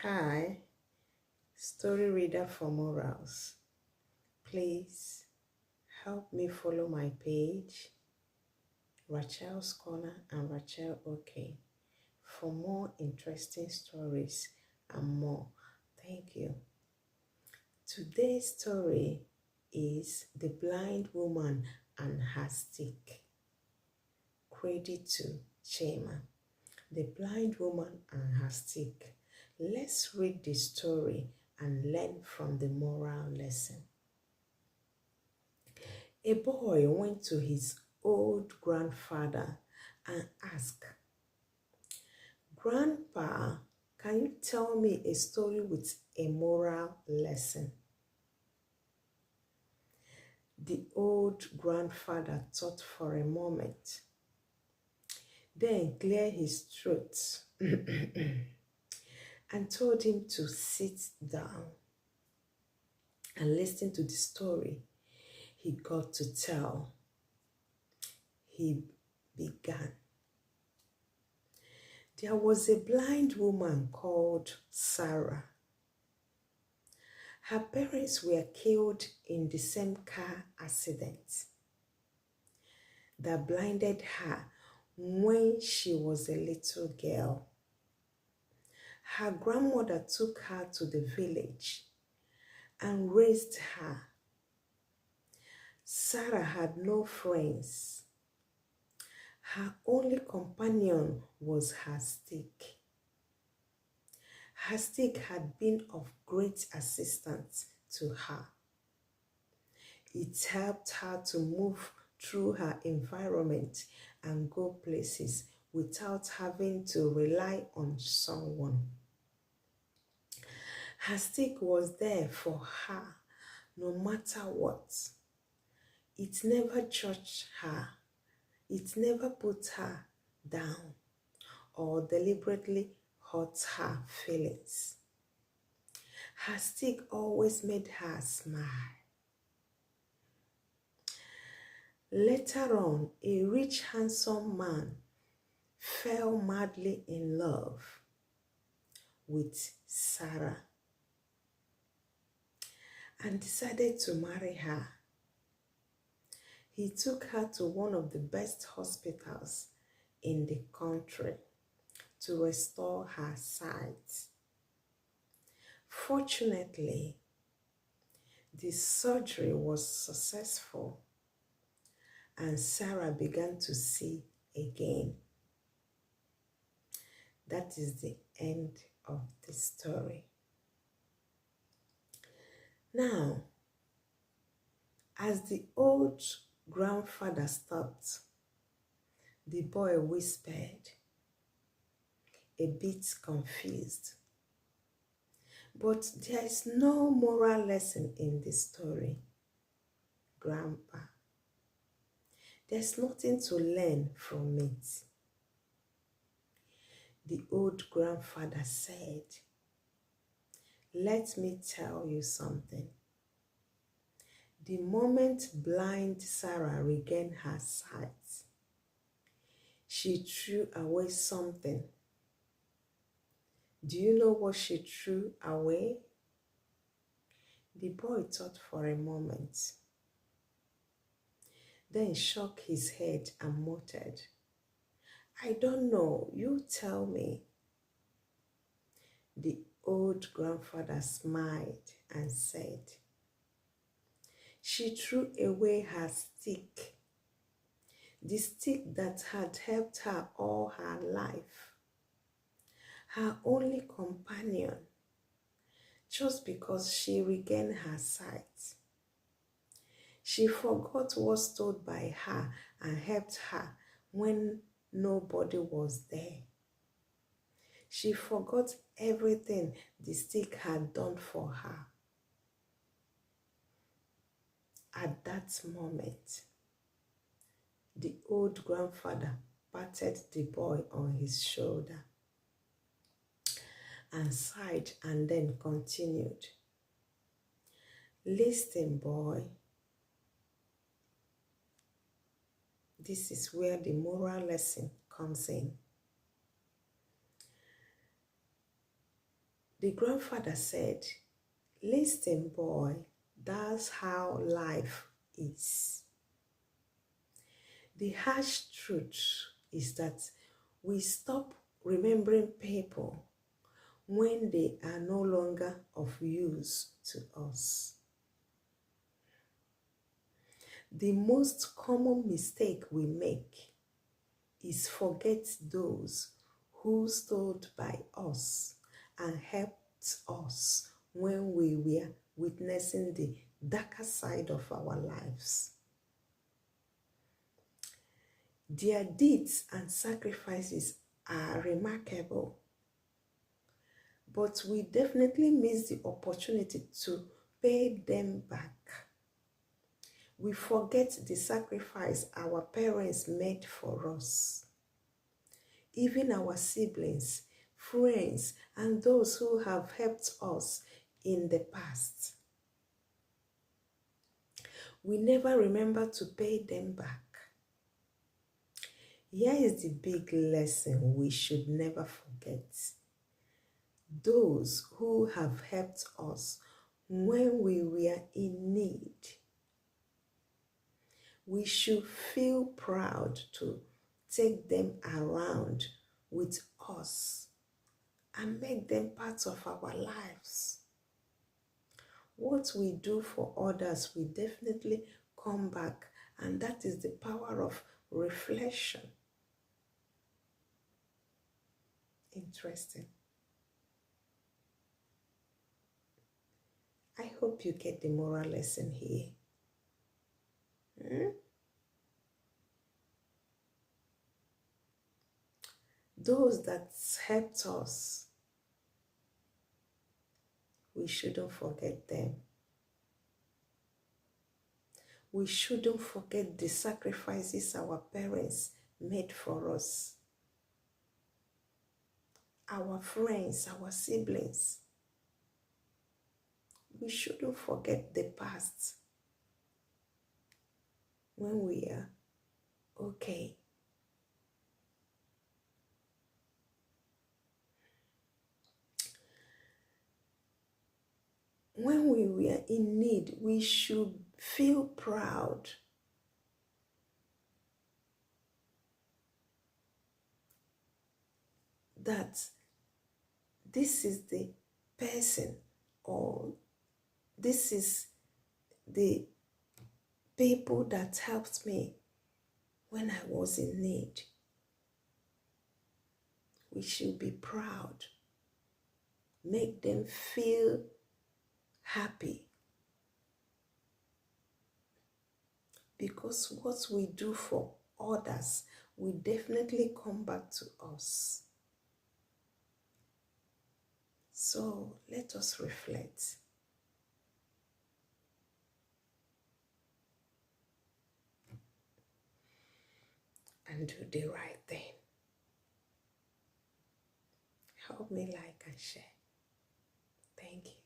Hi, story reader for morals. Please help me follow my page, Rachel's Corner and Rachel OK, for more interesting stories and more. Thank you. Today's story is The Blind Woman and Her Stick. Credit to Chema. The Blind Woman and Her Stick. Let's read the story and learn from the moral lesson. A boy went to his old grandfather and asked, "Grandpa, can you tell me a story with a moral lesson?" The old grandfather thought for a moment, then cleared his throat and told him to sit down and listen to the story he got to tell. He began. There was a blind woman called Sarah. Her parents were killed in the same car accident that blinded her when she was a little girl. Her grandmother took her to the village and raised her. Sarah had no friends. Her only companion was her stick. Her stick had been of great assistance to her. It helped her to move through her environment and go places without having to rely on someone. Her stick was there for her no matter what. It never judged her. It never put her down or deliberately hurt her feelings. Her stick always made her smile. Later on, a rich, handsome man fell madly in love with Sarah and decided to marry her. He took her to one of the best hospitals in the country to restore her sight. Fortunately, the surgery was successful and Sarah began to see again. That is the end of the story. Now, as the old grandfather stopped, the boy whispered, a bit confused, "But there is no moral lesson in this story, Grandpa. There's nothing to learn from it." The old grandfather said, "Let me tell you something. The moment blind Sarah regained her sight, she threw away something. Do you know what she threw away?" The boy thought for a moment, then shook his head and muttered, "I don't know, you tell me." The old grandfather smiled and said, "She threw away her stick, the stick that had helped her all her life, her only companion, just because she regained her sight. She forgot what was told by her and helped her when nobody was there. She forgot everything the stick had done for her." At that moment, the old grandfather patted the boy on his shoulder and sighed and then continued, "Listen, boy. This is where the moral lesson comes in. The grandfather said, "Listen, boy, that's how life is." The harsh truth is that we stop remembering people when they are no longer of use to us. The most common mistake we make is forget those who stood by us and helped us when we were witnessing the darker side of our lives. Their deeds and sacrifices are remarkable, but we definitely miss the opportunity to pay them back. We forget the sacrifice our parents made for us. Even our siblings, friends, and those who have helped us in the past. We never remember to pay them back. Here is the big lesson we should never forget. Those who have helped us when we were in need. We should feel proud to take them around with us and make them part of our lives. What we do for others will definitely come back, and that is the power of reflection. Interesting. I hope you get the moral lesson here. Those that helped us, we shouldn't forget them. We shouldn't forget the sacrifices our parents made for us. Our friends, our siblings. We shouldn't forget the past when we are okay. When we were in need, we should feel proud. That this is the person, or this is the people that helped me when I was in need. We should be proud. Make them feel happy. Because what we do for others will definitely come back to us. So let us reflect. And do the right thing. Help me like and share. Thank you.